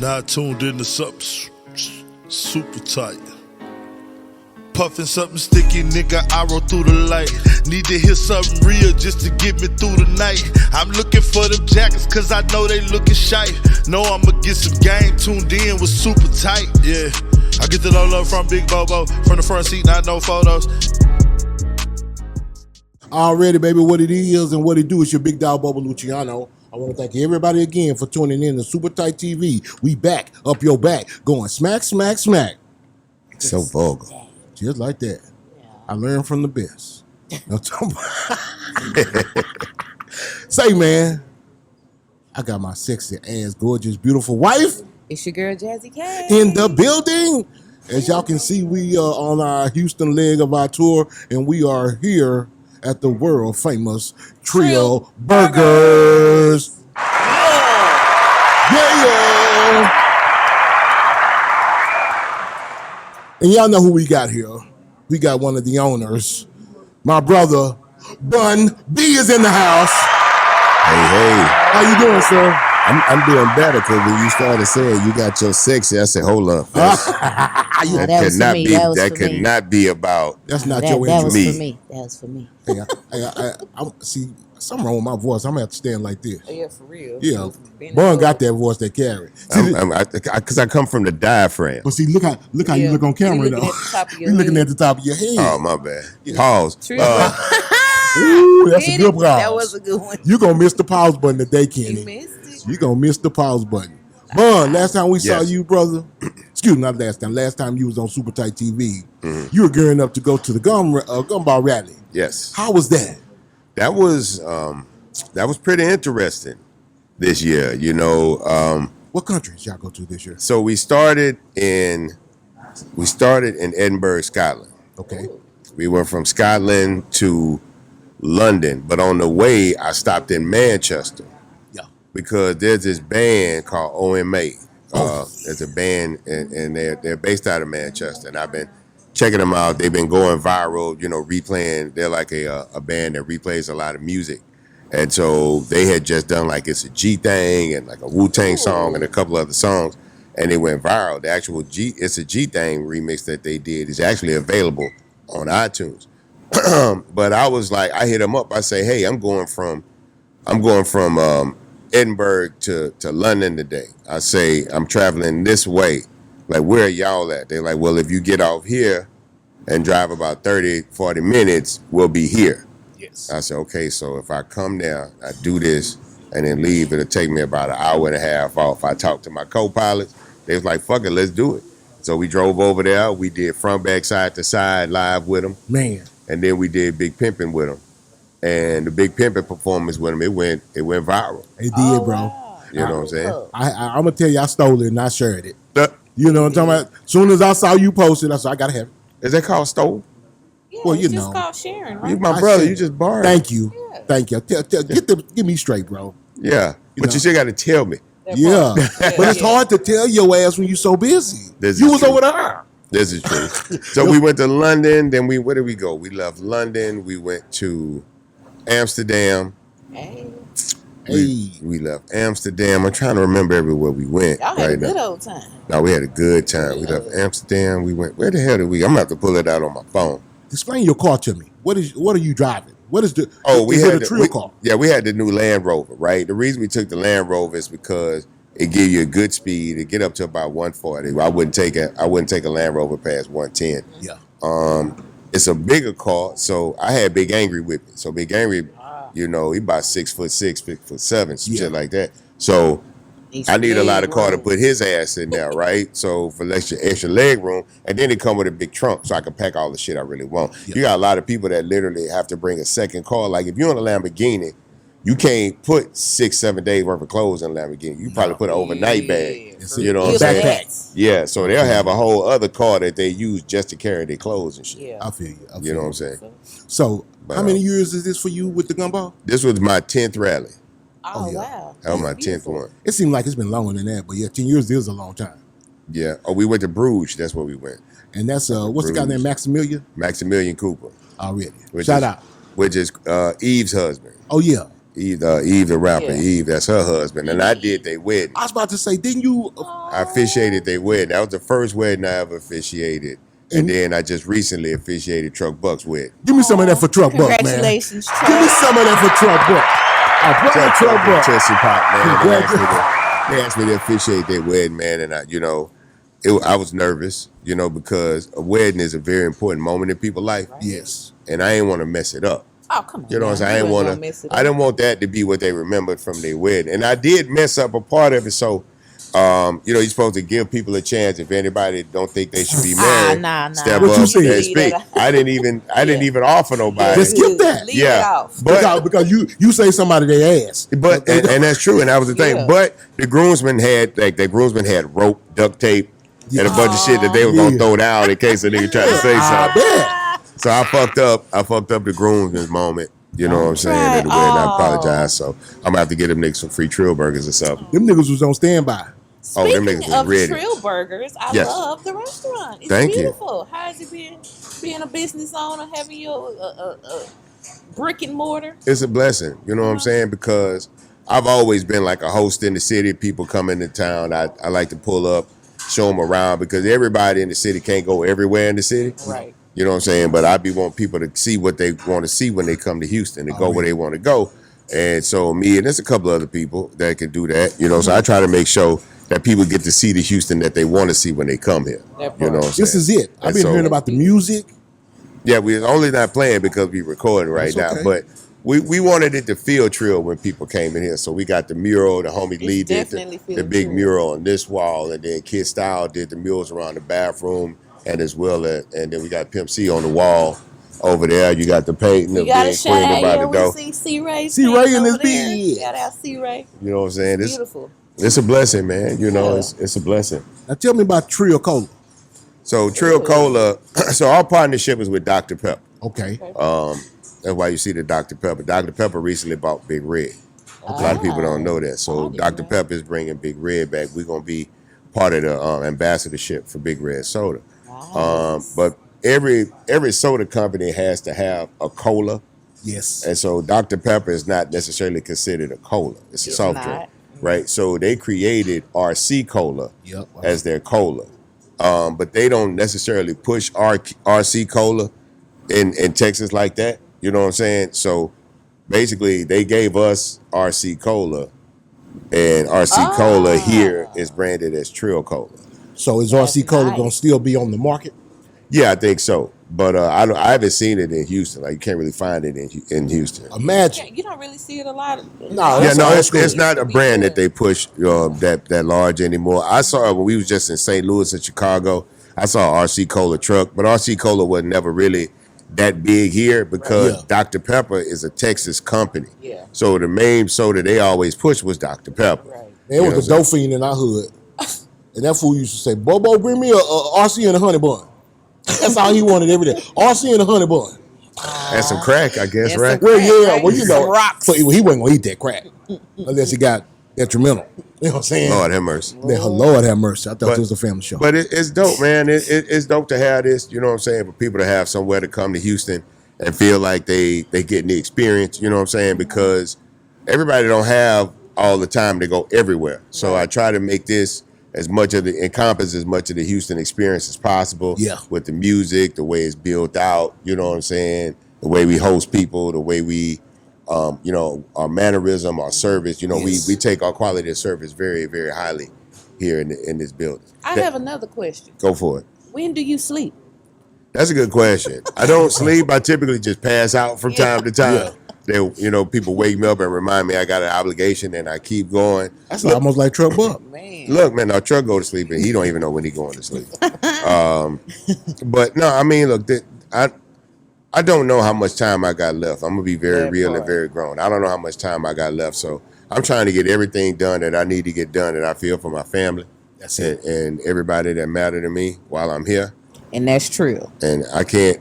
Now tuned into something super tight. Puffin' something sticky, nigga, I roll through the light. Need to hear something real just to get me through the night. I'm looking for them jackets cause I know they looking shy. Know I'ma get some game, tuned in with super tight, yeah. I get it all up from Big Bobo, from the front seat, not no photos. Already, baby, what it is and what it do is your big dog, Bobo Luciano. I want to thank everybody again for tuning in to Super Tight TV. We back, up your back, going smack, smack, smack. So vulgar. Just like that. Yeah. I learned from the best. Say, man, I got my sexy ass, gorgeous, beautiful wife. It's your girl, Jazzy K. In the building. As y'all can see, we are on our Houston leg of our tour, and we are here at the world famous Trill Burgers. Yeah. And y'all know who we got here. We got one of the owners. My brother, BUNB is in the house. Hey. How you doing, sir? I'm doing better because when you started saying you got your sexy, I said, hold up. That could not be about. That's not your interest. That was for me. Hey, I see something wrong with my voice. I'm gonna have to stand like this. Oh, yeah, for real. Yeah, Bun got that voice that carry. Because I come from the diaphragm. But see, look how you look on camera though. You're looking at the top of your head. Oh, my bad. Yeah. Pause. Ooh, that's a good pause. That was a good one. You gonna miss the pause button today, Kenny. You missed it. You gonna miss the pause button. Bun, last time we saw you, brother. Excuse me, not last time. Last time you was on Super Tight TV, you were gearing up to go to the Gumball rally. Yes. How was that? That was pretty interesting this year. You know, what countries y'all go to this year? So we started in Edinburgh, Scotland. Okay. We went from Scotland to London, but on the way I stopped in Manchester. Yeah. Because there's this band called OMA. There's a band and they're based out of Manchester, and I've been checking them out. They've been going viral, you know, replaying. They're like a band that replays a lot of music. And so they had just done like It's a G Thing and like a Wu-Tang song and a couple other songs, and they went viral. The actual It's a G Thing remix that they did is actually available on iTunes. But I was like, I hit them up. I say, hey, I'm going from Edinburgh to London today. I say, I'm traveling this way. Like, where are y'all at? They're like, well, if you get off here and drive about 30, 40 minutes, we'll be here. Yes. I said, okay, so if I come down, I do this, and then leave, it'll take me about an hour and a half off. I talked to my co-pilots. They was like, fuck it, let's do it. So we drove over there. We did front, back, side to side live with them. Man. And then we did Big Pimpin' with them. And the Big Pimpin' performance with them, it went viral. It did, bro. Wow. You know what I'm saying? I'm going to tell you, I stole it and I shared it. You know what I'm talking about? As soon as I saw you post it, I said, I got to have it. Is that called stole? Yeah, well, you it's know. just called sharing, right? You my brother. You just borrowed. Thank you. Yeah. Thank you. Get me straight, bro. Yeah. You But know. you still got to tell me. Yeah. But it's hard to tell your ass when you're so busy. You was over there. This is true. So we went to London. Then where did we go? We left London. We went to Amsterdam. Hey. We left Amsterdam. I'm trying to remember everywhere we went. Y'all had a good old time. No, we had a good time. We left Amsterdam. We went. Where the hell did we? I'm gonna have to pull it out on my phone. Explain your car to me. What are you driving? What is the? We is had it a Trill car. Yeah, we had the new Land Rover. Right. The reason we took the Land Rover is because it gave you a good speed. It get up to about 140. I wouldn't take a Land Rover past 110. Yeah. It's a bigger car, so I had Big Angry with me. So Big Angry, you know, he about 6'6", 6'7", some shit like that. So I need a lot of car to put his ass in there, right? So for extra leg room, and then it come with a big trunk, so I can pack all the shit I really want. Yeah. You got a lot of people that literally have to bring a second car. Like if you're in a Lamborghini, you can't put 6-7 days worth of clothes in a Lamborghini. You probably put an overnight bag. You know what I'm saying? Yeah, so they'll have a whole other car that they use just to carry their clothes and shit. Yeah. I feel you. You know what I'm saying? So how many years is this for you with the Gumball? This was my 10th rally. Oh, wow. That was my 10th one. It seemed like it's been longer than that, but yeah, 10 years is a long time. Yeah. Oh, we went to Bruges. That's where we went. And that's what's the guy named Maximilian? Maximilian Cooper. Already. Shout out. Which is Eve's husband. Oh yeah. Eve the rapper, Eve, that's her husband. And I did their wedding. I was about to say, didn't you? I officiated their wedding. That was the first wedding I ever officiated. And then I just recently officiated Truck Buck's wedding. Give me some of that for Truck Buck, man. Congratulations, Truck. Give me some of that for Truck Buck. Truck Buck. Chelsea Pop, man. They asked me to officiate their wedding, man. And I was nervous, because a wedding is a very important moment in people's life. Right. Yes. And I ain't want to mess it up. Oh, come on. You know what I'm saying? I didn't want that to be what they remembered from their wedding. And I did mess up a part of it. So, you're supposed to give people a chance. If anybody don't think they should be married, step up and speak. I didn't even offer nobody. Just skip that. Leave it off. But because you say somebody they asked. But and that's true, and that was the thing. But the groomsmen had rope, duct tape, and a bunch of shit that they were gonna throw down in case a nigga tried to say something. So I fucked up the groomsmen's moment. You know what I'm saying? At the wedding, I apologize. So I'm gonna have to get them niggas some free Trill burgers or something. Them niggas was on standby. Speaking of Trill Burgers, I love the restaurant. It's beautiful. How has it been being a business owner, having your brick and mortar? It's a blessing. You know what I'm saying? Because I've always been like a host in the city. People come into town. I like to pull up, show them around, because everybody in the city can't go everywhere in the city. Right. You know what I'm saying? But I want people to see what they want to see when they come to Houston, to go where they want to go. And so me and there's a couple other people that can do that. So I try to make sure that people get to see the Houston that they want to see when they come here. You know what I'm saying? This is it. I've been hearing about the music. Yeah, we're only not playing because we're recording right now. But we wanted it to feel Trill when people came in here. So we got the mural. The homie Lee did the big mural on this wall. And then Kid Style did the murals around the bathroom. And as well and then we got Pimp C on the wall over there. You got the painting of Big Queen about the door. C-Ray in his bed. Shout out C-Ray. You know what I'm saying? It's beautiful. It's a blessing, man. It's a blessing. Now tell me about Trill Cola. So Trill Cola, so our partnership is with Dr. Pepper. Okay. That's why you see the Dr. Pepper. Dr. Pepper recently bought Big Red. A lot of people don't know that. So Dr. Pepper is bringing Big Red back. We're going to be part of the ambassadorship for Big Red Soda. But every soda company has to have a cola. Yes. And so Dr. Pepper is not necessarily considered a cola. It's a soft drink. Right? So they created RC Cola as their cola. But they don't necessarily push RC Cola in Texas like that. You know what I'm saying? So basically they gave us RC Cola, and RC Cola here is branded as Trill Cola. So is RC Cola going to still be on the market? Yeah, I think so. But I haven't seen it in Houston. Like, you can't really find it in Houston. Imagine. You don't really see it a lot. It's not a brand that they push that large anymore. I saw it when we was just in St. Louis and Chicago. I saw RC Cola truck, but RC Cola was never really that big here because Dr. Pepper is a Texas company. Yeah. So the main soda they always push was Dr. Pepper. Right. There was a dope fiend in our hood, and that fool used to say, "Bobo, bring me a RC and a honey bun." That's all he wanted every day. RC and a honey bun. And some crack, I guess, right? Well, yeah. Well, you know, rocks. So he wasn't gonna eat that crack unless he got detrimental. You know what I'm saying? Lord have mercy. Lord have mercy. I thought it was a family show. But it's dope, man. It's dope to have this. You know what I'm saying? For people to have somewhere to come to Houston and feel like they getting the experience. You know what I'm saying? Because everybody don't have all the time to go everywhere. So I try to make this encompass as much of the Houston experience as possible. Yeah. With the music, the way it's built out, you know what I'm saying? The way we host people, the way we, our mannerism, our service, we take our quality of service very, very highly here in this building. I have another question. Go for it. When do you sleep? That's a good question. I don't sleep. I typically just pass out from time to time. People wake me up and remind me I got an obligation, and I keep going. That's almost like Truck Buck. Look, man, our truck go to sleep, and he don't even know when he going to sleep. But no, I mean, look, I don't know how much time I got left. I'm gonna be very real and very grown. I don't know how much time I got left, so I'm trying to get everything done that I need to get done that I feel for my family. That's it, and everybody that matter to me while I'm here. And that's true. And I can't,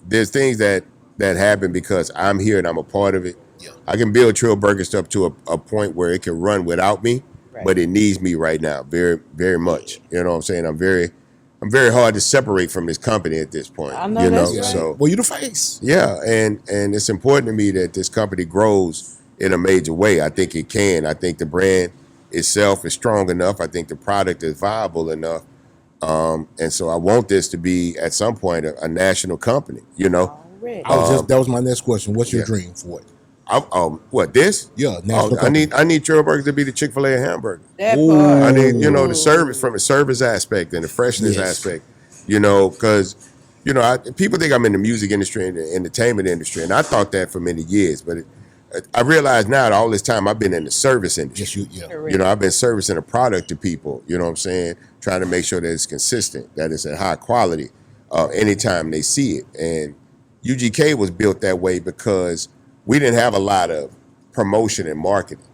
there's things that happen because I'm here and I'm a part of it. Yeah. I can build Trill Burgers up to a point where it can run without me, but it needs me right now, very, very much. You know what I'm saying? I'm very hard to separate from this company at this point. I know that's right. So well, you the face. Yeah, and it's important to me that this company grows in a major way. I think it can. I think the brand itself is strong enough. I think the product is viable enough. And so I want this to be at some point a national company, you know. That was my next question. What's your dream for it? What, this? Yeah, national company. I need Trill Burgers to be the Chick-fil-A hamburger. That part. I need, you know, the service from a service aspect and the freshness aspect, you know, because, you know, people think I'm in the music industry and the entertainment industry, and I thought that for many years, but I realize now that all this time I've been in the service industry. You know, I've been servicing a product to people, you know what I'm saying, trying to make sure that it's consistent, that it's at high quality anytime they see it. And UGK was built that way because we didn't have a lot of promotion and marketing.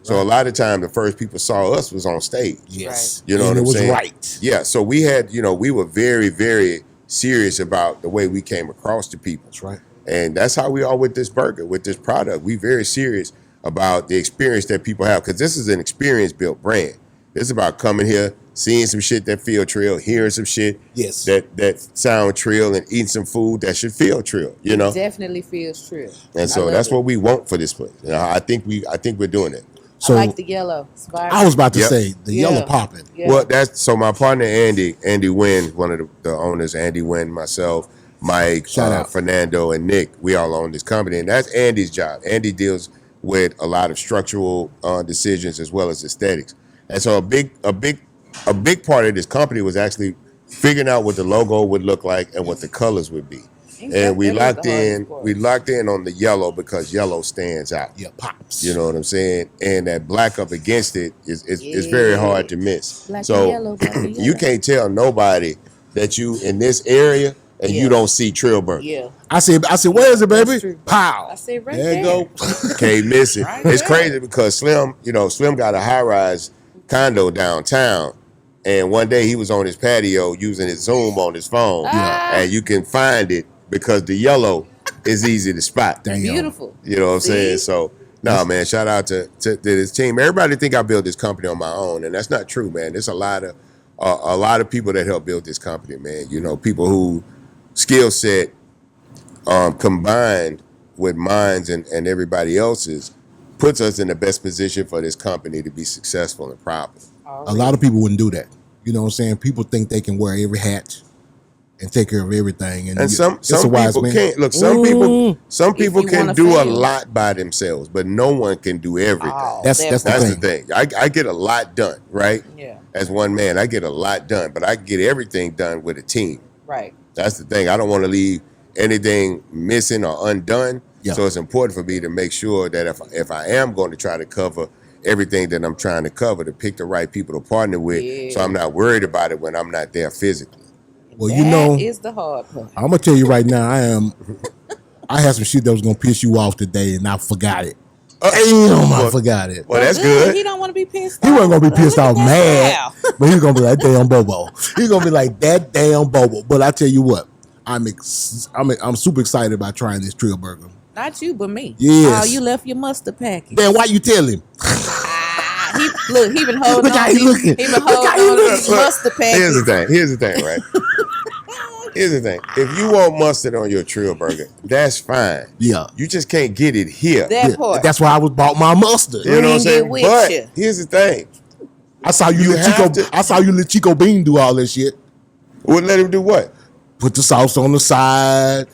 So a lot of time the first people saw us was on stage. Yes. You know what I'm saying? Right. Yeah. So we had, you know, we were very, very serious about the way we came across to people. That's right. And that's how we are with this burger, with this product. We very serious about the experience that people have, because this is an experience-built brand. This is about coming here, seeing some shit that feel Trill, hearing some shit that sound Trill, and eating some food that should feel Trill. You know, it definitely feels Trill. And so that's what we want for this place. You know, I think we're doing it. So, I like the yellow. I was about to say the yellow popping. Yeah. Well, that's so my partner Andy Wynn, one of the owners, Andy Wynn, myself, Mike, Fernando, and Nick, we all own this company, and that's Andy's job. Andy deals with a lot of structural decisions as well as aesthetics, and so a big part of this company was actually figuring out what the logo would look like and what the colors would be. And we locked in on the yellow because yellow stands out. Yeah, pops. You know what I'm saying? And that black up against it is very hard to miss. Black so and yellow, you can't tell nobody that you in this area and you don't see Trill Burger. Yeah. I said, where is it, baby? Pow. I said right there. There You go. Can't miss it. Right It's there. crazy because Slim got a high-rise condo downtown. And one day he was on his patio using his Zoom on his phone. And you can find it because the yellow is easy to spot. Damn. Beautiful. You know what I'm saying? So, no, man, shout out to this team. Everybody think I built this company on my own, and that's not true, man. There's a lot of people that helped build this company, man. You know, people who skill set combined with mines and everybody else's puts us in the best position for this company to be successful and proper. A lot of people wouldn't do that. You know what I'm saying? People think they can wear every hat and take care of everything. And some people can't. Look, some people can do a lot by themselves, but no one can do everything. That's the thing. I get a lot done, right? Yeah. As one man, I get a lot done, but I get everything done with a team. Right. That's the thing. I don't want to leave anything missing or undone. Yeah. So it's important for me to make sure that if I am going to try to cover everything that I'm trying to cover, to pick the right people to partner with, so I'm not worried about it when I'm not there physically. Well, you know, that is the hard part. I'm gonna tell you right now, I had some shit that was gonna piss you off today, and I forgot it. I forgot it. Well, that's good. He don't want to be pissed off. He wasn't gonna be pissed off mad, but he's gonna be like damn Bobo. He's gonna be like that damn Bobo. But I tell you what, I'm super excited about trying this Trill Burger. Not you, but me. Yes. Oh, you left your mustard package. Then why you tell him? He been holding Look on. how he looking. He been holding on to his mustard package. Here's the thing, right? Here's the thing. If you want mustard on your Trill Burger, that's fine. Yeah. You just can't get it here. That part. That's why I was bought my mustard. You know what I'm saying? With But you. here's the thing. I saw you let Chico Bean do all that shit. Well, let him do what? Put the sauce on the side,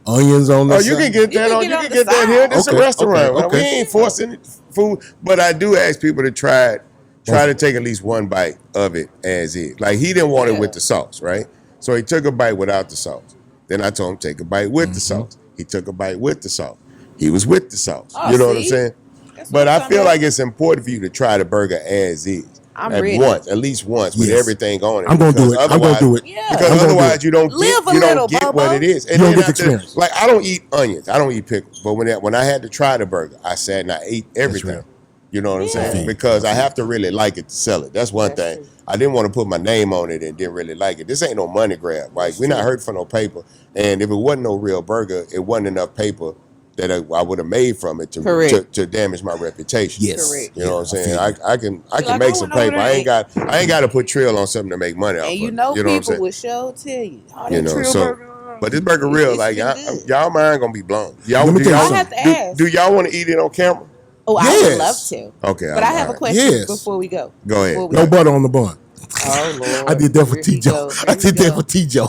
onions on the side. You can get that You can you get can on get that the here. side. This is a Okay, restaurant. okay. We ain't forcing food, but I do ask people to try to take at least one bite of it as is. Like he didn't want it with the sauce, right? So he took a bite without the sauce. Then I told him take a bite with the sauce. He took a bite with the sauce. He was with the sauce. Oh, You know what I'm see? saying? That's But what I I'm feel talking like it's important for you to try the burger as is. I'm at ready. at least once, with Yes. everything on it. I'm gonna do it. I'm gonna do it. Yeah. Because I'm gonna do otherwise it. you don't Live a get little, what Bobo. it is. And You don't then get the experience. like I don't eat onions. I don't eat pickles. But when I had to try the burger, I sat and I ate everything. real. You know what I'm Yeah. saying? Because I have to really like it to sell it. That's one thing. true. I didn't want to put my name on it and didn't really like it. This ain't no money grab. Like we're not hurting for no paper. And if it wasn't no real burger, it wasn't enough paper that I would have made from it to damage my reputation. Yes. Correct. You know what I'm saying? feel I can like, make I some went over paper. I there ain't got to put Trill on something to make money off of And you it. know, You know what I'm people saying? will sure tell you. Oh, You that know, Trill so burger. but this burger real, It's like been good. y'all mind gonna be blown. Y'all Let me tell you I something. have to ask. do y'all want to eat it on camera? Oh, I would love to. Okay, but I have a question before we go. Go ahead. No butter on the bun. Oh Lord! I did that for T-Joe. I did that for T-Joe.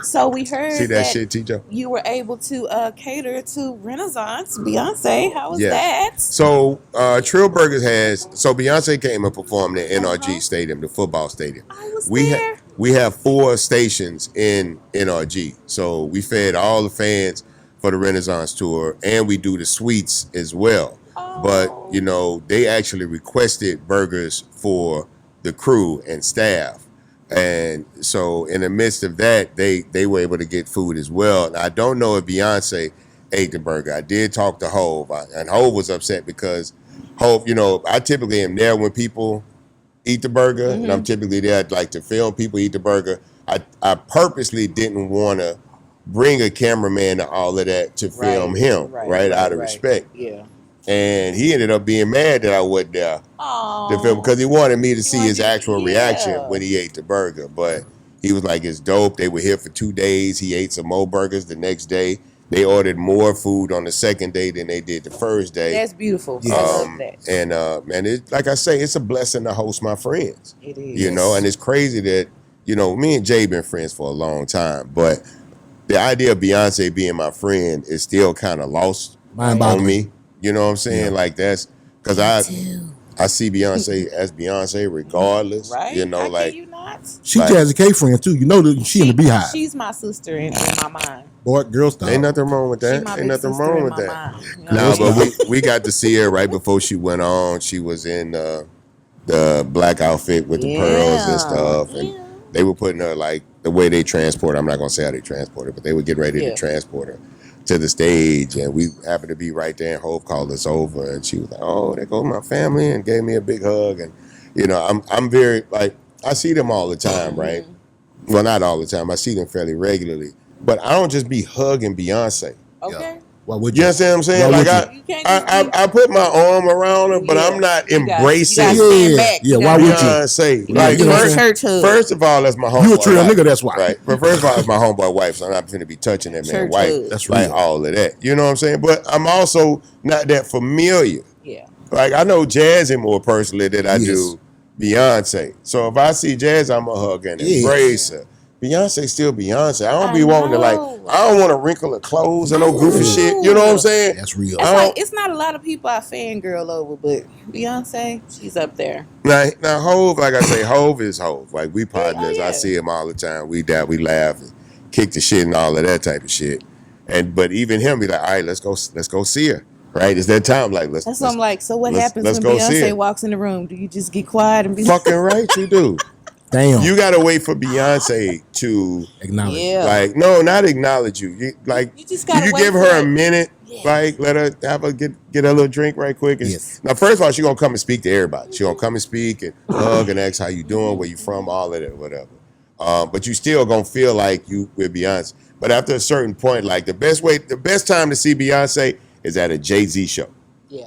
So we heard See that shit, T-Joe? You were able to cater to Renaissance Beyonce. How was that? So Trill Burgers so Beyonce came and performed at NRG Stadium, the football stadium. I was there. We have 4 stations in NRG, so we fed all the fans for the Renaissance tour, and we do the suites as well. Oh. But they actually requested burgers for the crew and staff. And so in the midst of that, they were able to get food as well. And I don't know if Beyonce ate the burger. I did talk to Hov, and Hov was upset because Hov, I typically am there when people eat the burger, and I'm typically there to film people eat the burger. I purposely didn't want to bring a cameraman to all of that to film him, right, out of respect. Yeah. And he ended up being mad that I wasn't there to film because he wanted me to see his actual reaction when he ate the burger. But he was like, it's dope. They were here for 2 days. He ate some more burgers the next day. They ordered more food on the second day than they did the first day. That's beautiful. I love that. And man, like I say, it's a blessing to host my friends. It is. And it's crazy that, me and Jaye been friends for a long time. But the idea of Beyonce being my friend is still kind of lost on me. You know what I'm saying? Like that's because I see Beyonce as Beyonce regardless. Right? How can you not? She Jazzy K friend too. She in the Beehive. She's my sister in my mind. Boy, girl style. Ain't nothing wrong with that. Ain't nothing wrong with that. But we got to see her right before she went on. She was in the black outfit with the pearls and stuff, and they were putting her the way they transport her. I'm not gonna say how they transport her, but they were getting ready to transport her to the stage, and we happened to be right there, and Hov called us over, and she was like, oh, there goes my family, and gave me a big hug. And I'm very I see them all the time, right? Well, not all the time, I see them fairly regularly, but I don't just be hugging Beyonce. Okay. Why would you? You understand what I'm saying? I put my arm around her, but I'm not embracing. Why would you? Beyonce. First of all, that's my homeboy. You a Trill nigga, that's why. Right. But first of all, it's my homeboy wife, so I'm not finna be touching that man's wife. That's real. All of that. You know what I'm saying? But I'm also not that familiar. Yeah. I know Jazzy more personally than I do Beyonce. So if I see Jazz, I'm a hug and embrace her. Beyonce still Beyonce. I don't be wanting to I don't want to wrinkle her clothes and no goofy shit. You know what I'm saying? That's real. It's not a lot of people I fangirl over, but Beyonce, she's up there. Now Hov, like I say, Hov is Hov. We partners. I see him all the time. We laugh and kick the shit and all of that type of shit. But even him be like, all right, let's go see her. Right? It's that time. That's what I'm like. So what happens when Beyonce walks in the room? Do you just get quiet and be fucking right? You do. Damn. You gotta wait for Beyonce to acknowledge. Yeah. No, not acknowledge you. You just gotta give her a minute. Let her have a get a little drink right quick. Now, first of all, she's gonna come and speak to everybody. She's gonna come and speak and hug and ask how you doing, where you from, all of that, whatever. But you still gonna feel like you with Beyonce. But after a certain point, the best time to see Beyonce is at a Jay-Z show. Yeah.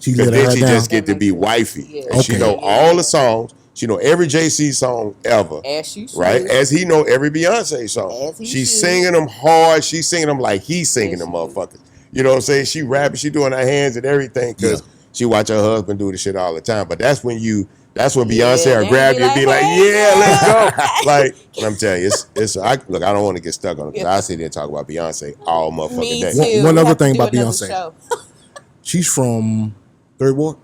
Because then she just get to be wifey. Yeah. And she know all the songs. She know every Jay-Z song ever. As she should. Right? As he know every Beyonce song. She's singing them hard. She's singing them like he's singing them motherfuckers. You know what I'm saying? She rapping. She doing her hands and everything because she watch her husband do the shit all the time. But that's when Beyonce will grab you and be like, yeah, let's go. I'm telling you, I don't want to get stuck on it because I sit there and talk about Beyonce all motherfucking day. One other thing about Beyonce. She's from Third Ward.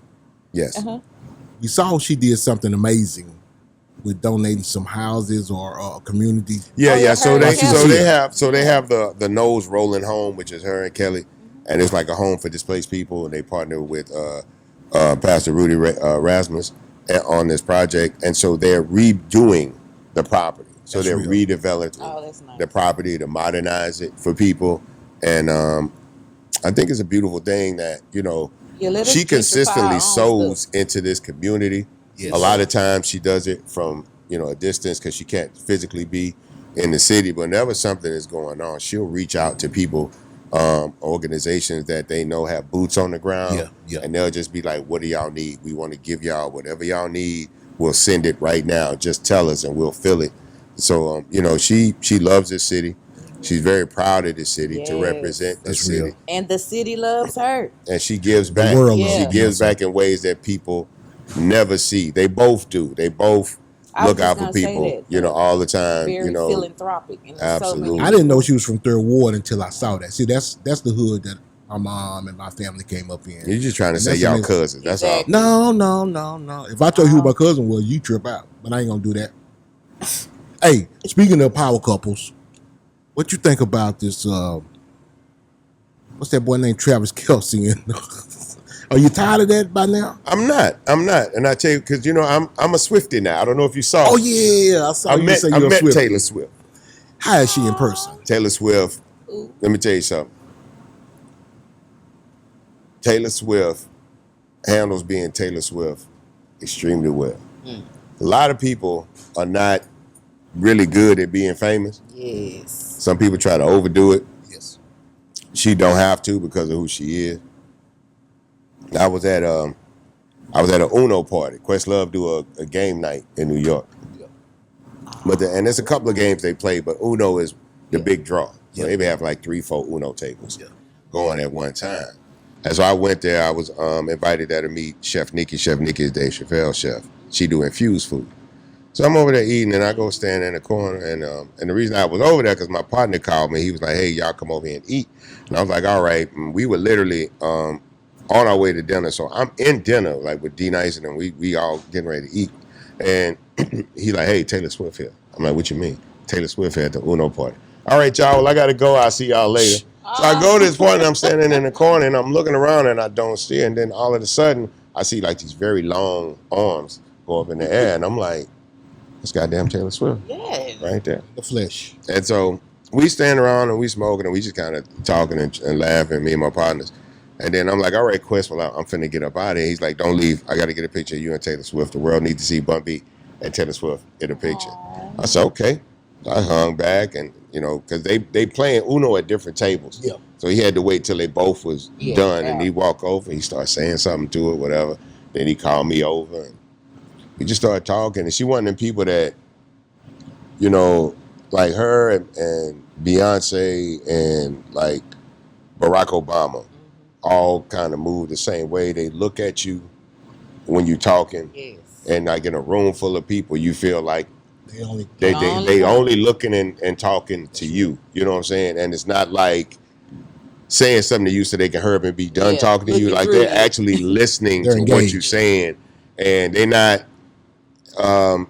Yes. We saw she did something amazing with donating some houses or community. So they have the Nose Rolling Home, which is her and Kelly, and it's like a home for displaced people, and they partner with Pastor Rudy Rasmus on this project, and so they're redoing the property. So they're redeveloping the property to modernize it for people, and I think it's a beautiful thing that she consistently sows into this community. Yes. A lot of times she does it from a distance because she can't physically be in the city. But whenever something is going on, she'll reach out to people, organizations that they know have boots on the ground, and they'll just be like, "What do y'all need? We want to give y'all whatever y'all need. We'll send it right now. Just tell us, and we'll fill it." So she loves this city. She's very proud of the city to Yes. represent the That's city. real. And the city loves her. And she gives The back. world She loves gives Beyonce. back in ways that people never see. They both do. They both I was look just out for gonna say people, that, you know, all the time. Very You know, philanthropic. And so absolutely. many I didn't know people- she was from Third Ward until I saw that. See, that's the hood that my mom and my family came up in. You're just trying to And say that's y'all amazing. cousins. That's all. Exactly. No. If I told you who my cousin was, you trip out. But I ain't gonna do that. Hey, speaking of power couples, what you think about this? What's that boy named Travis Kelce? Are you tired of that by now? I'm not. And I tell you, because you know, I'm a Swiftie now. I don't know if you saw. Oh yeah, I saw I you met say you're a Taylor Swiftie. Swift. How is she in person? Taylor Swift. Let me tell you something. Taylor Swift handles being Taylor Swift extremely well. A lot of people are not really good at being famous. Yes. Some people try to overdo it. Yes. She don't have to because of who she is. I was at a Uno party. Questlove do a game night in New York. But and there's a couple of games they play, but Uno is the big draw. So they have like 3-4 Uno tables going at one time. And so I went there. I was invited there to meet Chef Nikki. Chef Nikki is Dave Chappelle's chef. She do infused food. So I'm over there eating, and I go stand in the corner. And the reason I was over there because my partner called me. He was like, "Hey, y'all come over here and eat." And I was like, "All right." And we were literally on our way to dinner. So I'm in dinner like with D Nice, and we all getting ready to eat. And he like, "Hey, Taylor Swift here." I'm like, "What you mean?" Taylor Swift here at the Uno party. All right, y'all. Well, I got to go. I'll see y'all later. So I go to this point, and I'm standing in the corner, and I'm looking around, and I don't see her. And then all of a sudden, I see like these very long arms go up in the air, and I'm like, "It's goddamn Taylor Swift." Yeah. Right there. The flesh. And so we stand around, and we smoking, and we just kind of talking and laughing, me and my partners. And then I'm like, "All right, Quest, well, I'm finna get up out of here." He's like, "Don't leave. I got to get a picture of you and Taylor Swift. The world needs to see BUNB and Taylor Swift in a picture." I said, "Okay." So I hung back, and you know, because they playing Uno at different tables. Yeah. So he had to wait till they both was done, and he walked over. He started saying something to it, whatever. Then he called me over, and we just started talking. And she one of them people that, you know, like her and Beyonce and like Barack Obama, all kind of move the same way. They look at you when you're talking, and like in a room full of people, you feel like they only looking and talking to you. You know what I'm saying? And it's not like saying something to you so they can hurry up and be done talking to you. Like they're actually listening to engaged. what you're saying, and they're not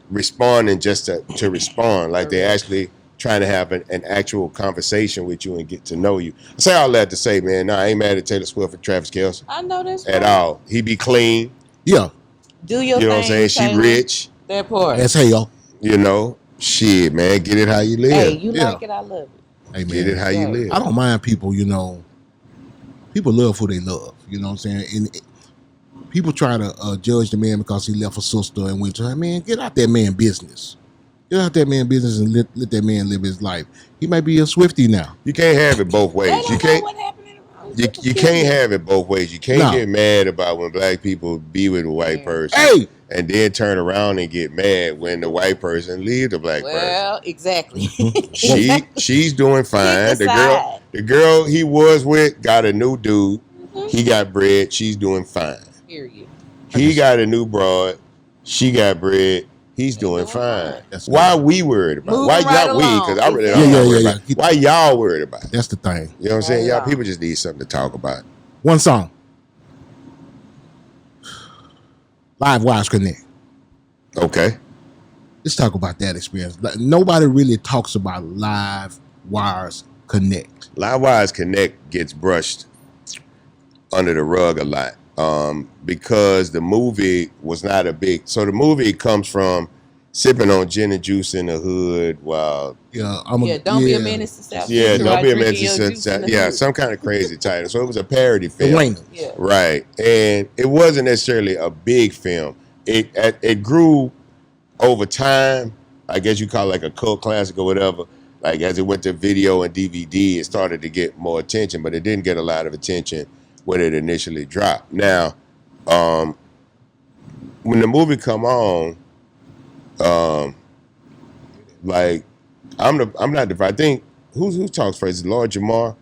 responding just to respond. Like they're actually trying to have an actual conversation with you and get to know you. I say all that to say, man, I ain't mad at Taylor Swift and Travis Kelce. I know that's at right. all. He be clean. Yeah. Do your You know thing, what I'm saying? She Taylor. rich. That part. That's hell. You know, shit, man, get it how you live. Hey, you like it, I love it. Hey, man. Get it how you live. I don't mind people, you know. People love who they love. You know what I'm saying? And people try to judge the man because he left a sister and went to her. Man, get out that man business. Get out that man business and let that man live his life. He might be a Swiftie now. You can't have it both ways. You can't. You can't have it both ways. You can't get mad about when black people be with a white person, and then turn around and get mad when the white person leave the black person. Well, exactly. She's doing fine. The girl he was with got a new dude. He got bread. She's doing fine. Period. He got a new broad. She got bread. He's doing fine. Why are we worried about it? Why y'all Because I really don't worry about it. Why y'all worried about it? That's the thing. You know what I'm saying? Y'all people just need something to talk about. One song. Live Wires Connect. Okay. Let's talk about that experience. Like, nobody really talks about Live Wires Connect. Live Wires Connect gets brushed under the rug a lot. Because the movie was not a big. So the movie comes from sipping on gin and juice in the hood while. Don't be a menace to South. Yeah, don't be a menace to South. Yeah, some kind of crazy title. So it was a parody film. Right, and it wasn't necessarily a big film. It grew over time. I guess you call it like a cult classic or whatever. Like as it went to video and DVD, it started to get more attention, but it didn't get a lot of attention when it initially dropped. Now, when the movie come on, like I think who talks first? Lord Jamar,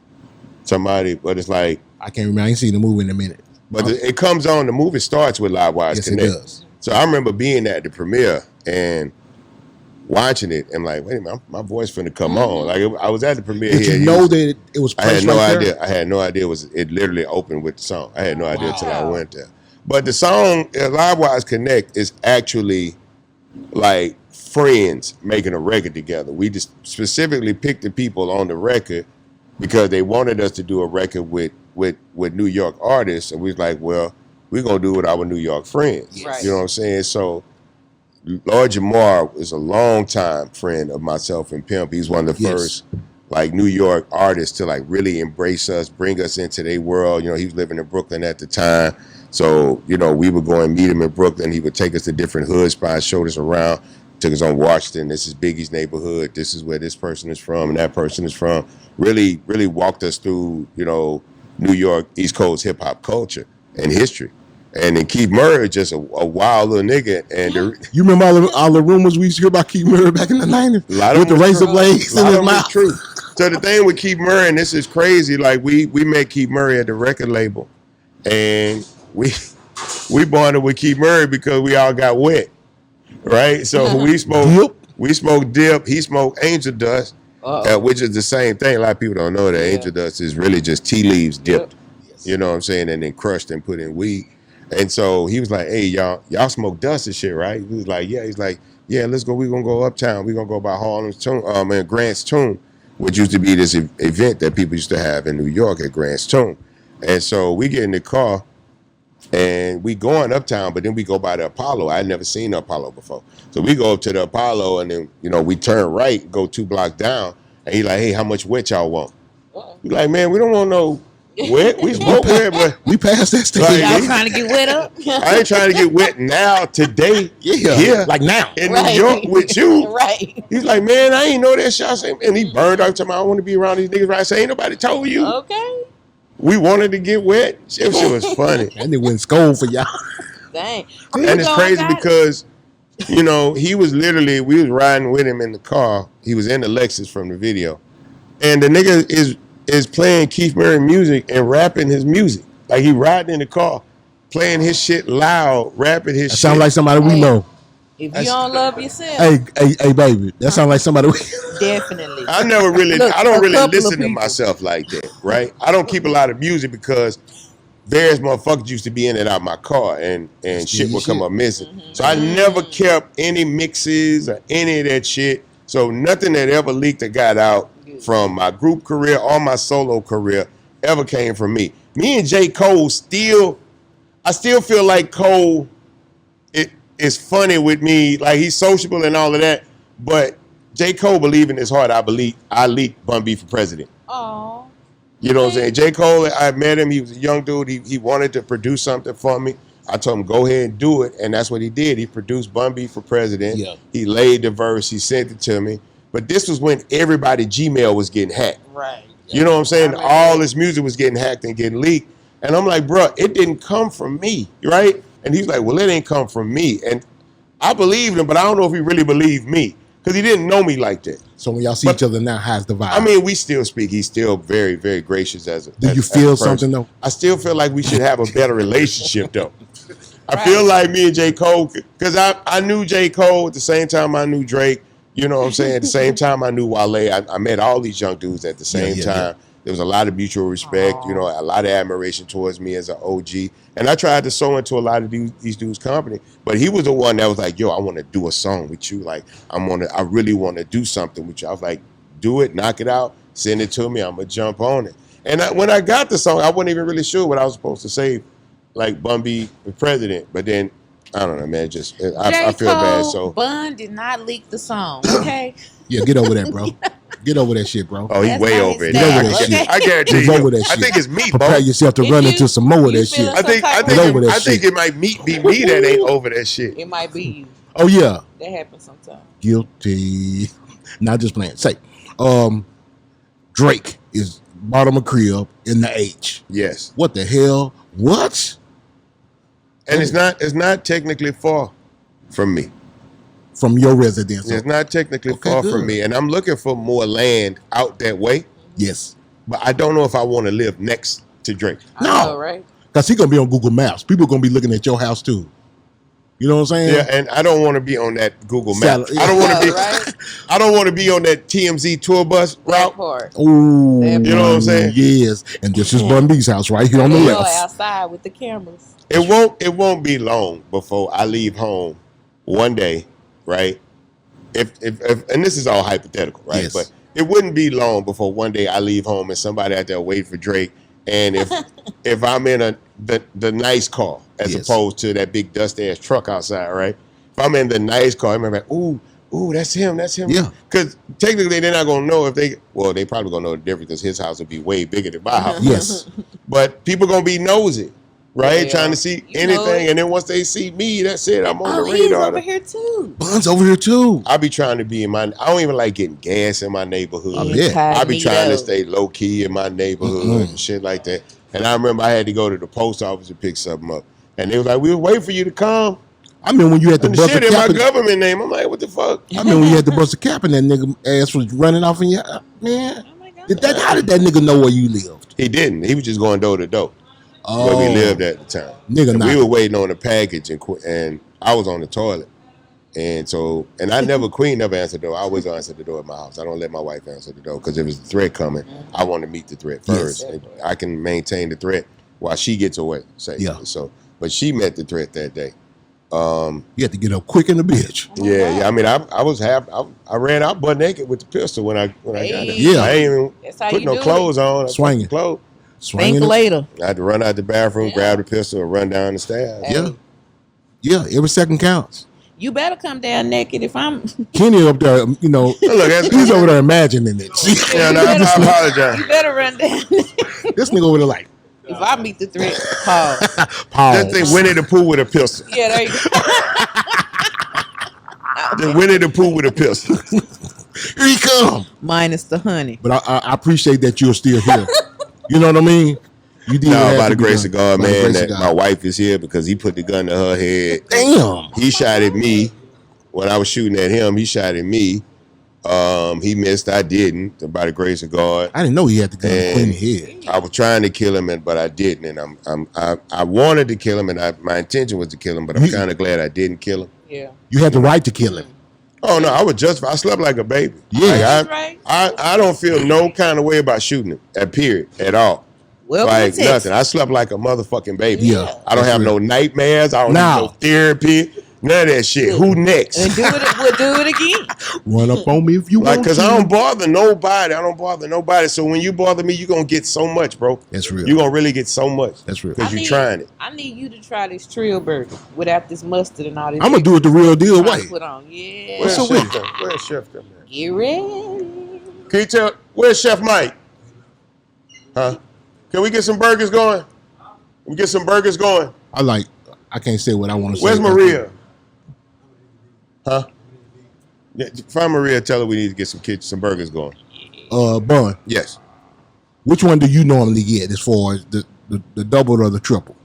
somebody, but it's like I can't remember. I ain't seen the movie in a minute. But it comes on. The movie starts with Livewise Yes, Connect. it does. So I remember being at the premiere and watching it. And like, wait a minute, my voice finna come on. Like I was at the premiere. Did here you know that it was? I had no right idea. There? I had no idea. It literally opened with the song. I had no idea until I went there. But the song Livewise Connect is actually like friends making a record together. We just specifically picked the people on the record because they wanted us to do a record with New York artists, and we was like, well, we're gonna do it with our New York friends. Right. You know what I'm saying? So Lord Jamar is a longtime friend of myself and Pimp. He's one of the first like New York artists to like really embrace us, bring us into their world. You know, he was living in Brooklyn at the time. So, you know, we would go and meet him in Brooklyn. He would take us to different hood spots, showed us around, took us on Washington. This is Biggie's neighborhood. This is where this person is from and that person is from. Really, really walked us through, you know, New York, East Coast hip hop culture and history. And then Keith Murray, just a wild little nigga. And you remember all the rumors we used to hear about Keith Murray back in the 90s? A lot of with the razor blades in his mouth. True. So the thing with Keith Murray, and this is crazy, like we met Keith Murray at the record label, and we bonded with Keith Murray because we all got wet, right? So we smoked dip. He smoked angel dust, which is the same thing. A lot of people don't know that angel dust is really just tea leaves dipped. Yes. You know what I'm saying? And then crushed and put in weed. And so he was like, "Hey, y'all smoke dust and shit, right?" He was like, "Yeah." He's like, "Yeah, let's go. We're gonna go uptown. We're gonna go by Harlem's Tomb, and Grant's Tomb, which used to be this event that people used to have in New York at Grant's Tomb." And so we get in the car and we going uptown, but then we go by the Apollo. I had never seen the Apollo before. So we go up to the Apollo and then, you know, we turn right, go 2 blocks down. And he like, "Hey, how much wet y'all want?" We like, "Man, we don't want no wet. We smoke wet, but we passed that stage." Like, y'all trying to get wet up? I ain't trying to get wet now, today. Yeah, like now. In New York with you. Right. He's like, "Man, I ain't know that shit." I say, and he burned out to me. I want to be around these niggas. Right? I say, "Ain't nobody told you." Okay. We wanted to get wet. Shit was funny. And they went scold for y'all. Dang. And it's crazy because, you know, we was riding with him in the car. He was in the Lexus from the video. And the nigga is playing Keith Murray music and rapping his music. Like he riding in the car, playing his shit loud, rapping his shit. Sound like somebody we know. If you don't love yourself. Hey, baby. That sound like somebody we Definitely. I don't really listen to myself like that, right? I don't keep a lot of music because various motherfuckers used to be in and out my car and shit would come up missing. Mm-hmm. So I never kept any mixes or any of that shit. So nothing that ever leaked or got out from my group career or my solo career ever came from me. Me and J. Cole I still feel like Cole is funny with me. Like he's sociable and all of that. But J. Cole believe in his heart. I leaked BUNB for president. Oh. You know what I'm saying? J. Cole, I met him. He was a young dude. He wanted to produce something for me. I told him, go ahead and do it. And that's what he did. He produced BUNB for president. Yeah. He laid the verse. He sent it to me. But this was when everybody Gmail was getting hacked. Right. You know what I'm saying? All this music was getting hacked and getting leaked. And I'm like, bro, it didn't come from me, right? And he's like, well, it ain't come from me. And I believed him, but I don't know if he really believed me because he didn't know me like that. So when y'all see each other now, how's the vibe? I mean, we still speak. He's still very, very gracious as a Do you feel something, though? I still feel like we should have a better relationship, though. I feel like me and J. Cole, because I knew J. Cole at the same time I knew Drake. You know what I'm saying? At the same time I knew Wale. I met all these young dudes at the same time. Yeah. There was a lot of mutual respect, you know, a lot of admiration towards me as an OG. And I tried to sow into a lot of these dudes' company. But he was the one that was like, yo, I want to do a song with you. Like, I really want to do something with you. I was like, do it, knock it out, send it to me. I'm going to jump on it. And when I got the song, I wasn't even really sure what I was supposed to say, like BUNB for president. But then, I don't know, man, I feel bad. So Bun did not leak the song, okay? Yeah, get over that, bro. Get over that shit, bro. Oh, he's way over it. Get over that shit. I guarantee He's you. over that shit. I think it's me, Prepare yourself to run into some more of that shit. I think it might be me that ain't over that shit. It might be you. Oh, yeah. That happens sometimes. Guilty. Not just playing. Say, Drake is bottom of crib in the H. Yes. What the hell? What? And it's not technically far from me. from your residence. It's not technically far from me, and I'm looking for more land out that way. Yes, but I don't know if I want to live next to Drake. No, right? Because he's gonna be on Google Maps. People are gonna be looking at your house too. You know what I'm saying? Yeah, and I don't want to be on that Google Maps. Yeah. I don't want to be. Right? I don't want to be on that TMZ tour bus route. Oh, you know what I'm saying? Yes, and this is BUNB's house right here on the left. Outside with the cameras. It won't be long before I leave home one day, right? If and this is all hypothetical, right? Yes. But it wouldn't be long before one day I leave home and somebody out there waiting for Drake. And if I'm in the nice car as opposed to that big dust ass truck outside, right? If I'm in the nice car, I'm like, ooh, that's him. Yeah. Because technically they're not gonna know if they probably gonna know the difference because his house would be way bigger than my house. Yes. But people gonna be nosy, right? Yeah. Trying to see anything, and then once they see me, that's it. I'm on the radar. He's over here too. Bun's over here too. I be trying to be in my. I don't even like getting gas in my neighborhood. I be trying to stay low key in my neighborhood and shit like that. And I remember I had to go to the post office to pick something up, and they was like, "We were waiting for you to come." I mean, when you had to bust a shit in cap my government name, I'm like, "What the fuck?" I mean, when you had to bust a cap and that nigga ass was running off in your man. Oh my God. How did that nigga know where you lived? He didn't. He was just going door to door. Where we lived at the time. Nigga, we were waiting on the package, and I was on the toilet. And so, Queen never answered the door. I always answer the door at my house. I don't let my wife answer the door because if it's a threat coming, I want to meet the threat first. Yes. And I can maintain the threat while she gets away. So, but she met the threat that day. You had to get up quick in the bitch. Yeah. I mean, I ran out butt naked with the pistol when I got it. Yeah. I ain't even put no clothes on. Swinging. Think later. I had to run out the bathroom, grab the pistol, and run down the stairs. Yeah. Every second counts. You better come down naked if I'm. Kenny up there, you know, he's over there imagining it. I apologize. You better run down. This nigga over there like. If I meet the threat, pause. That thing Winnie the Pooh with a pistol. Yeah, there you go. The Winnie the Pooh with a pistol. Here he come. Minus the honey. But I appreciate that you're still here. You know what I mean? You did. No, by the grace of God, man, that my wife is here because he put the gun to her head. Damn. He shot at me. When I was shooting at him, he shot at me. He missed. I didn't. By the grace of God, I didn't know he had the gun in the head. I was trying to kill him, but I didn't. And I wanted to kill him, and my intention was to kill him, but I'm kind of glad I didn't kill him. Yeah. You had the right to kill him. Oh no, I slept like a baby. Yeah. I don't feel no kind of way about shooting him. At all. Well, like nothing. I slept like a motherfucking baby. Yeah. I don't have no nightmares. I don't need no therapy. None of that shit. Who next? And we'll do it again. Run up on me if you want to. Because I don't bother nobody. So when you bother me, you're going to get so much, bro. That's real. You're going to really get so much. That's real. Because you're trying it. I need you to try this Trill burger without this mustard and all this. I'm going to do it the real deal way. Put on. Yeah. Where's Chef? Get ready. Can you tell? Where's Chef Mike? Huh? Can we get some burgers going? We get some burgers going. I can't say what I want to say. Where's Maria? Huh? Yeah, find Maria. Tell her we need to get some burgers going. Bun. Yes. Which one do you normally get as far as the double or the triple?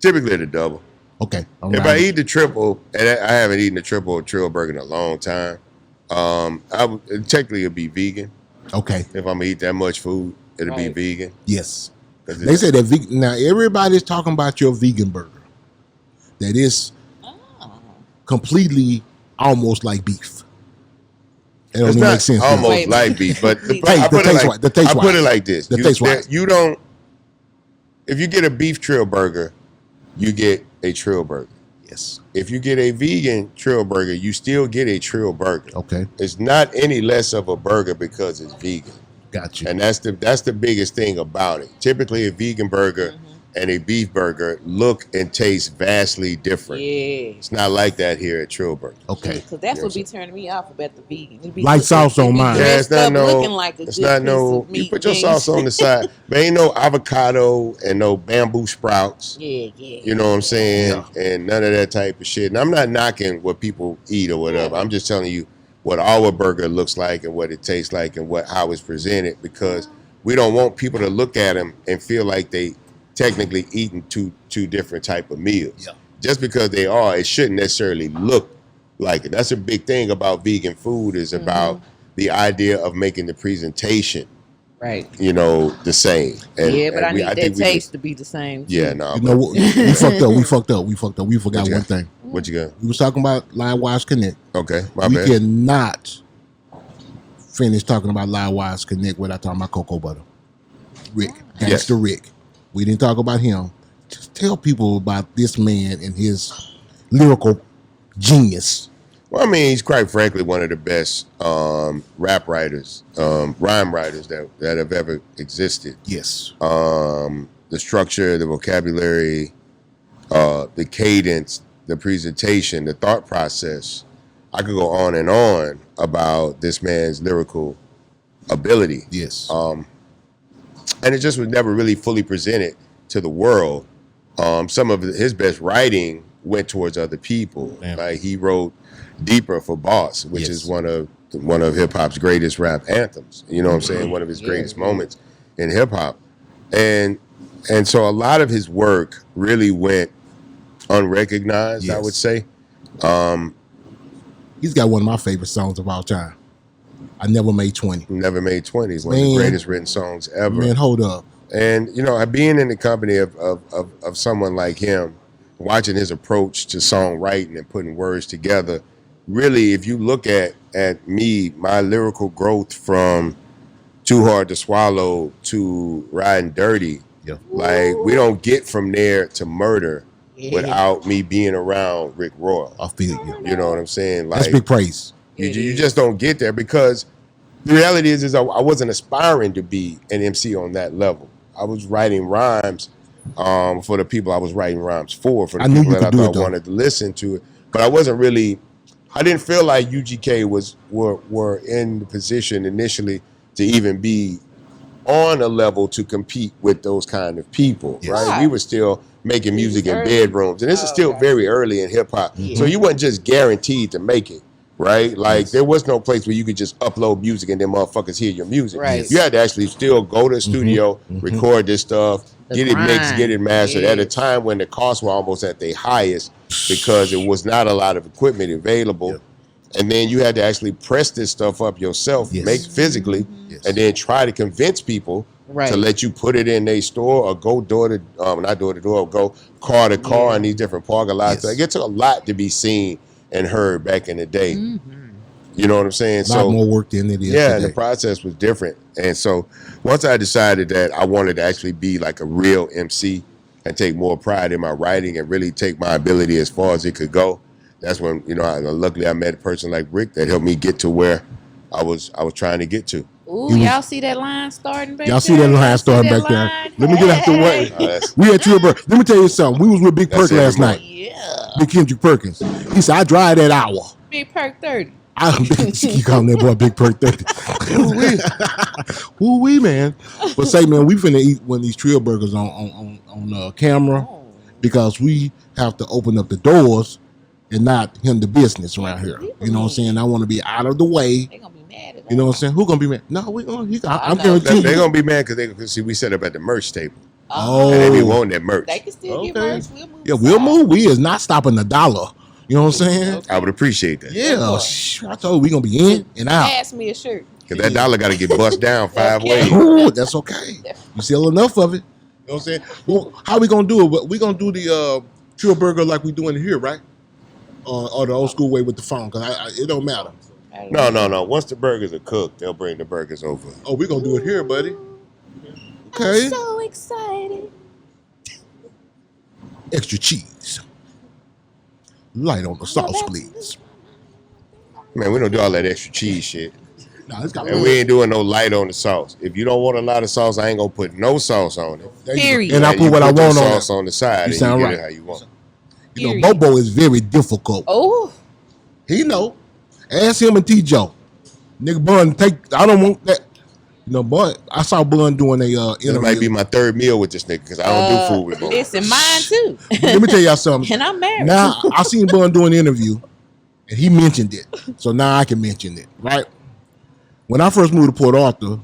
Typically the double. Okay. If I eat the triple, and I haven't eaten the triple or Trill burger in a long time, technically it'll be vegan. Okay. If I'm gonna eat that much food, it'll be vegan. Yes. They say that vegan. Now everybody's talking about your vegan burger. That is completely almost like beef. It don't even make sense. Almost like beef, but I put it like this. You don't. If you get a beef Trill burger, you get a Trill burger. Yes. If you get a vegan Trill burger, you still get a Trill burger. Okay. It's not any less of a burger because it's vegan. Gotcha. And that's the biggest thing about it. Typically, a vegan burger and a beef burger look and taste vastly different. Yeah. It's not like that here at Trill Burger. Okay. Because that's what be turning me off about the vegan. Light sauce on mine. Yeah, it's not looking like a it's good not piece no. of meat You put your thing. sauce on the side, but ain't no avocado and no bamboo sprouts. Yeah. You know what I'm saying? Yeah. And none of that type of shit. And I'm not knocking what people eat or whatever. I'm just telling you what our burger looks like and what it tastes like and how it's presented, because we don't want people to look at them and feel like they technically eating two different type of meals. Yeah. Just because they are, it shouldn't necessarily look like it. That's a big thing about vegan food is about the idea of making the presentation, right? You know, the same. And, but I need that taste to be the same. Too. Yeah, no. You know what? We fucked up. We fucked up. We fucked up. We forgot one thing. What you got? We was talking about Livewise Connect. Okay, my we bad. cannot finish talking about Livewise Connect without talking about Cocoa Butter. Rick, Gangster Rick. We didn't talk about him. Just tell people about this man and his lyrical genius. Well, I mean, he's quite frankly one of the best rap writers, rhyme writers that have ever existed. Yes. The structure, the vocabulary, the cadence, the presentation, the thought process. I could go on and on about this man's lyrical ability. Yes. And it just was never really fully presented to the world. Some of his best writing went towards other people. Damn. Like he wrote Deeper for Boss, which is one of hip hop's greatest rap anthems. You know what I'm saying? One of his greatest moments in hip hop. And so a lot of his work really went unrecognized, I would say. He's got one of my favorite songs of all time. I Never Made 20. Never Made 20 is one of the greatest written songs ever. Man, hold up. And, you know, being in the company of someone like him, watching his approach to songwriting and putting words together, really, if you look at me, my lyrical growth from Too Hard to Swallow to Riding Dirty, like we don't get from there to Murder without me being around Rick Royal. I feel you. You know what I'm saying? Like, that's big praise. You just don't get there because the reality is I wasn't aspiring to be an MC on that level. I was writing rhymes for the people I was writing rhymes for the people that I thought wanted to listen to it. But I didn't feel like UGK were in the position initially to even be on a level to compete with those kind of people, right? We were still making music in bedrooms, and this is still very early in hip hop. So you wasn't just guaranteed to make it, right? Like there was no place where you could just upload music and then motherfuckers hear your music. Right. You had to actually still go to the studio, record this stuff, get it mixed, get it mastered at a time when the costs were almost at their highest because it was not a lot of equipment available. And then you had to actually press this stuff up yourself, make physically, and then try to convince people to let you put it in their store or go door to not door to door, go car to car in these different parking lots. Like it took a lot to be seen and heard back in the day. You know what I'm saying? A lot more work than it is today. today. The process was different. And so once I decided that I wanted to actually be like a real MC and take more pride in my writing and really take my ability as far as it could go, that's when, you know, luckily I met a person like Rick that helped me get to where I was trying to get to. Ooh, y'all see that line starting back there? Y'all see that line starting back there? Let me get out the way. We at Trill Burger. Let me tell you something. We was with Big Perk last night. Yeah. Big Kendrick Perkins. He said, I drive that hour. Big Perk 30. She calling that boy Big Perk 30. Ooh-wee, man. But say, man, we finna eat one of these Trill Burgers on camera because we have to open up the doors and not hinder business around here. You know what I'm saying? I want to be out of the way. They gonna be mad at us. You know what I'm saying? Who gonna be mad? No, we gonna. I'm guaranteed. They're gonna be mad because see, we set up at the merch table. Oh, and they be wanting that merch. They can still get merch. We'll move. Yeah, we'll move. We is not stopping the dollar. You know what I'm saying? I would appreciate that. Yeah, I told you we gonna be in and out. Pass me a shirt. Cause that dollar got to get bust down 5 ways. Ooh, that's okay. You sell enough of it. You know what I'm saying? Well, how we gonna do it? We gonna do the Trill Burger like we doing here, right? Or the old school way with the phone, because it don't matter. No. Once the burgers are cooked, they'll bring the burgers over. Oh, we're going to do it here, buddy. Okay. I'm so excited. Extra cheese. Light on the sauce, please. Man, we don't do all that extra cheese shit. Nah, it's got and we ain't doing no light on the sauce. If you don't want a lot of sauce, I ain't going to put no sauce on it. Period. And I put what I want on sauce on the side. You sound right. How you want. You know, Bobo is very difficult. Oh. He know. Ask him and T-Joe. Nigga Bun, I don't want that. You know, boy, I saw Bun doing a interview. It might be my third meal with this nigga because I don't do food with him. Listen, mine too. Let me tell y'all something. And I'm married. Now, I seen Bun do an interview, and he mentioned it. So now I can mention it, right? When I first moved to Port Arthur,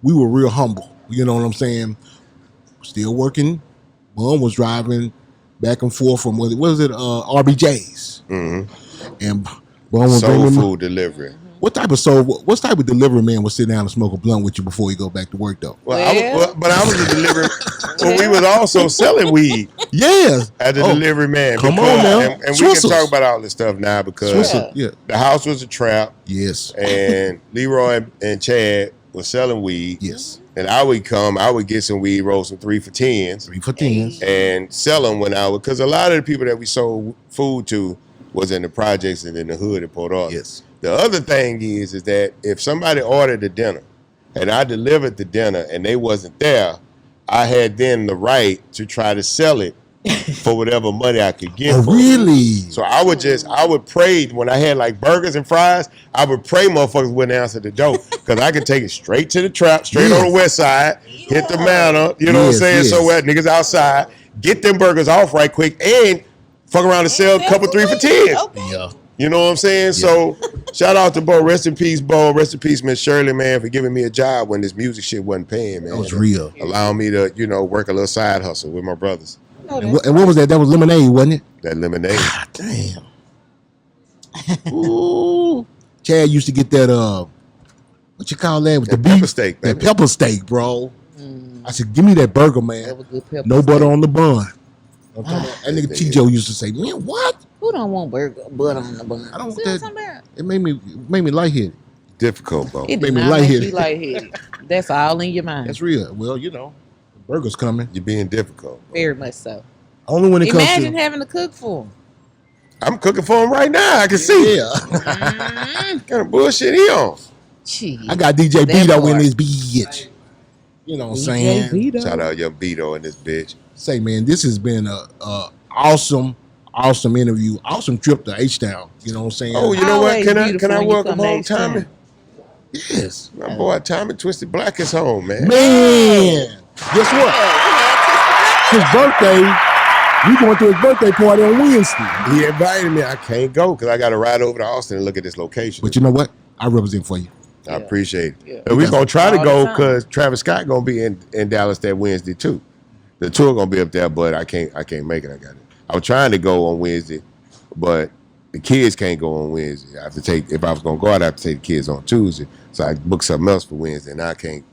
we were real humble. You know what I'm saying? Still working. Bun was driving back and forth from, what was it, RBJ's. Mm-hmm. And Soul food delivery. What type of delivery man would sit down and smoke a blunt with you before you go back to work though? But I was a delivery. But we was also selling weed. Yeah, as a delivery man. Come on now, and we can talk about all this stuff now because the house was a trap. Yes, and Leroy and Chad was selling weed. Yes, and I would get some weed, roll some 3 for 10s, and sell them when I would, because a lot of the people that we sold food to was in the projects and in the hood in Port Arthur. Yes. The other thing is that if somebody ordered a dinner and I delivered the dinner and they wasn't there, I had then the right to try to sell it for whatever money I could get. Really? So I would pray when I had like burgers and fries, I would pray motherfuckers wouldn't answer the door because I could take it straight to the trap, straight on the west side, hit the manor, you know what I'm saying? So niggas outside, get them burgers off right quick and fuck around and sell a couple 3 for 10s. Okay. Yeah. You know what I'm saying? Yeah. So shout out to Bo. Rest in peace, Bo. Rest in peace, Miss Shirley, man, for giving me a job when this music shit wasn't paying, man. That was real. Allowing me to, work a little side hustle with my brothers. And what was that? That was lemonade, wasn't it? That lemonade. God damn. Ooh. Chad used to get that, what you call that? With the pepper beef? Steak, baby. That pepper steak, bro. I said, give me that burger, man. That was good pepper no steak. butter on the bun. That nigga T-Joe used to say, man, what? Who don't want butter on the bun? I don't want that. It made me lightheaded. Difficult, bro. It made me lightheaded. That's all in your mind. That's real. Well, the burger's coming. You're being difficult, bro. Very much so. Only when it Imagine comes to having to cook for him. I'm cooking for him right now. I can see. Yeah. What kind of bullshit he on? Jeez. I got DJ Beto in this bitch. You know what I'm saying? Beto. Shout out young Beto in this bitch. Say, man, this has been a awesome interview, awesome trip to H-Town. You know what I'm saying? Oh, you know what? Can I welcome home H-Town. Tommy? Yes. My boy Tommy Twisted Black is home, man. Man, guess what? His birthday. We going to his birthday party on Wednesday. He invited me. I can't go because I got to ride over to Austin and look at this location. But you know what? I represent for you. I appreciate it. Yeah. And we're going to try to All go the time. because Travis Scott going to be in Dallas that Wednesday too. The tour going to be up there, but I can't make it. I was trying to go on Wednesday, but the kids can't go on Wednesday. If I was going to go, I'd have to take the kids on Tuesday. So I booked something else for Wednesday, and I can't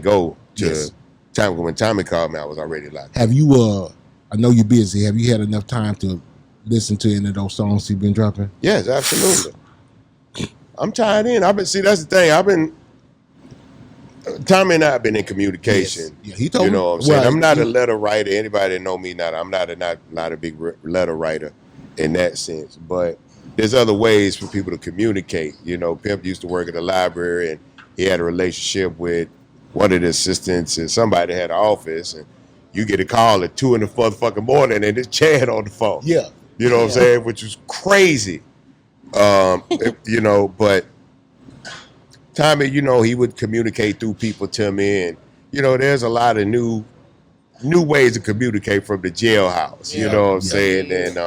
go to time. When Tommy called me, I was already locked. Have you, I know you're busy. Have you had enough time to listen to any of those songs he's been dropping? Yes, absolutely. I'm tied in. That's the thing. Tommy and I have been in communication. Yes. Yeah, he told me. You know what I'm saying? Well, I'm not a letter writer. Anybody that know me, I'm not a big letter writer in that sense. But there's other ways for people to communicate. Pimp used to work at the library, and he had a relationship with one of the assistants, and somebody had an office, and you get a call at 2 in the motherfucking morning, and it's Chad on the phone. Yeah. You know what I'm saying? Which was crazy. But Tommy, he would communicate through people to me, and there's a lot of new ways to communicate from the jailhouse. You know what I'm saying? And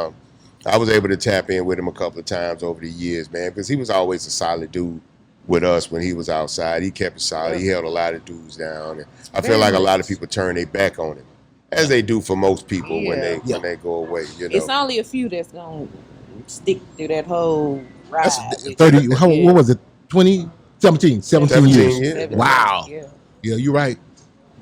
I was able to tap in with him a couple of times over the years, man, because he was always a solid dude with us when he was outside. He kept it solid. He held a lot of dudes down, and I feel like a lot of people turn their back on him, as they do for most people when they go away. It's only a few that's gonna stick through that whole ride. That's 30. What was it? 17 years. Wow. Yeah, you're right.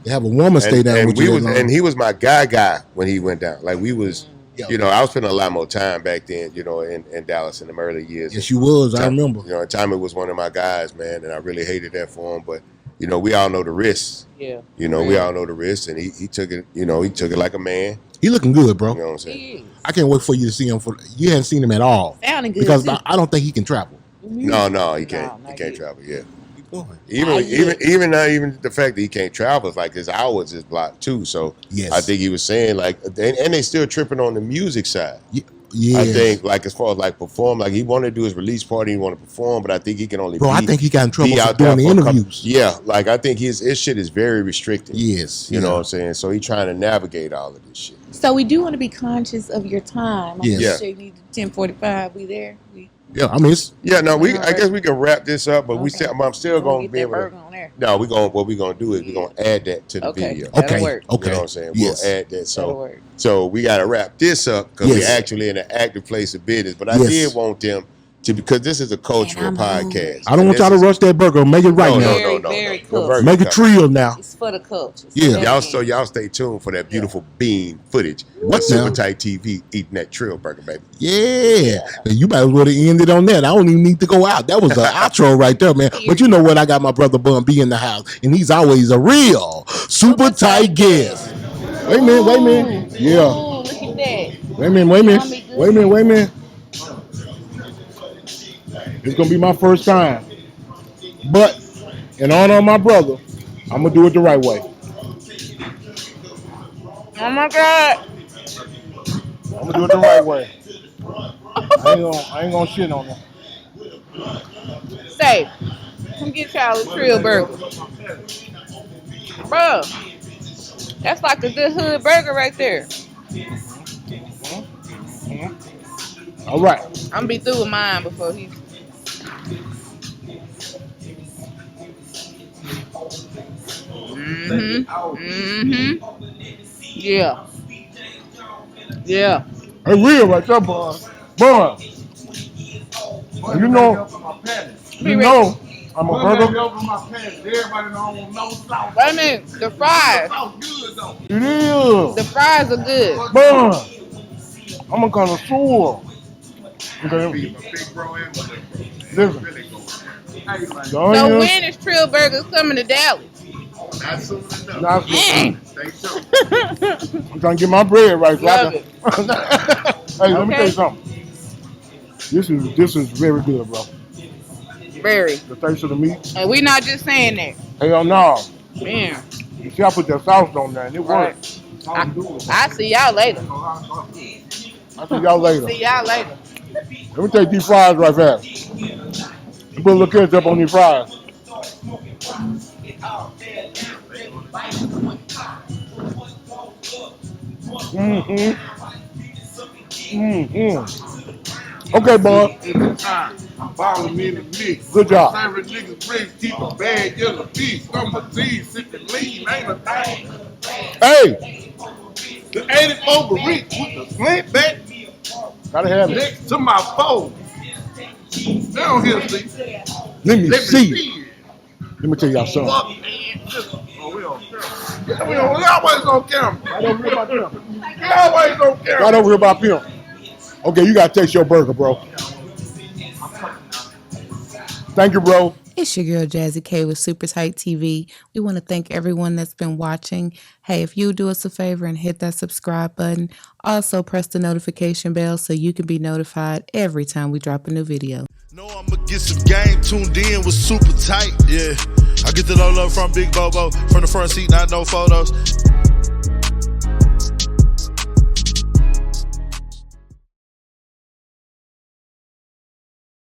To have a woman stay down with you. And he was my guy when he went down. Like we was, I was spending a lot more time back then, in Dallas in the early years. Yes, you was. I remember. Tommy was one of my guys, man, and I really hated that for him. But we all know the risks. Yeah. We all know the risks, and he took it. He took it like a man. He looking good, bro. You know what I'm saying? I can't wait for you to see him. You haven't seen him at all. Sounding good because too. I don't think he can travel. No, he can't. He can't travel. Yeah. Even the fact that he can't travel is like his hours is blocked too. So I think he was saying and they still tripping on the music side. Yeah. I think as far as perform, he wanted to do his release party, he wanted to perform, but I think he can only. Bro, I think he got in trouble for doing the interviews. I think his shit is very restricted. Yes, you know what I'm saying. So he's trying to navigate all of this shit. So we do want to be conscious of your time. Yes. Sure you need 10:45. We there. I mean, I guess we can wrap this up, but I'm still going to be able to. No, what we're going to do is we're going to add that to the video. Okay. You know what I'm saying? We'll add that. So we got to wrap this up because we're actually in an active place of business. But I did want them because this is a cultural podcast. I don't want y'all to rush that burger. Make it right now. No. Make it Trill now. It's for the culture. Yeah. Y'all stay tuned for that beautiful bean footage. What's Super Tight TV eating that Trill burger, baby? Yeah. You might as well have ended on that. I don't even need to go out. That was an outro right there, man. But you know what? I got my brother BUNB in the house, and he's always a real super tight guest. Wait a minute. Yeah. Ooh, look at that. Wait a minute. It's gonna be my first time, but in honor of my brother, I'm gonna do it the right way. Oh my God! I'm gonna do it the right way. I ain't gonna shit on him. Say, come get y'all a Trill burger, bro. That's like a good hood burger right there. All right. I'm gonna be through with mine before he. Yeah. Hey, real right there, boy. You know I'm a burger. Wait a minute, the fries. It is. The fries are good. Boy, I'm a connoisseur. Okay. Listen. So when is Trill Burgers coming to Dallas? Not soon enough. Stay tuned. I'm trying to get my bread right. Love it. Hey, let me tell you something. This is very good, bro. Very. The taste of the meat. And we not just saying that. Hell no. Man. You see, I put that sauce on there and it works. I see y'all later. I'll see y'all later. See y'all later. Let me take these fries right fast. You put a little ketchup on these fries. Okay, boy. I'm balling me in the mix. Good job. Favorite niggas rich, keep a bad yellow piece. I'm a Z, sipping lean, ain't a thing. Hey. The 84 Barrique with the slant back Gotta have it. next to my phone. Down here, see. Let me Let me see. see it. Let me tell y'all something. Fuck, man. Oh, we on camera. Yeah, we always on camera. Right over here by Pimp. We always on camera. Right over here by Pimp. Okay, you gotta taste your burger, bro. Thank you, bro. It's your girl Jazzy K with Super Tight TV. We want to thank everyone that's been watching. Hey, if you do us a favor and hit that subscribe button, also press the notification bell so you can be notified every time we drop a new video. No, I'ma get some game tuned in with Super Tight, yeah. I get the low from Big Bobo, from the front seat, not no photos.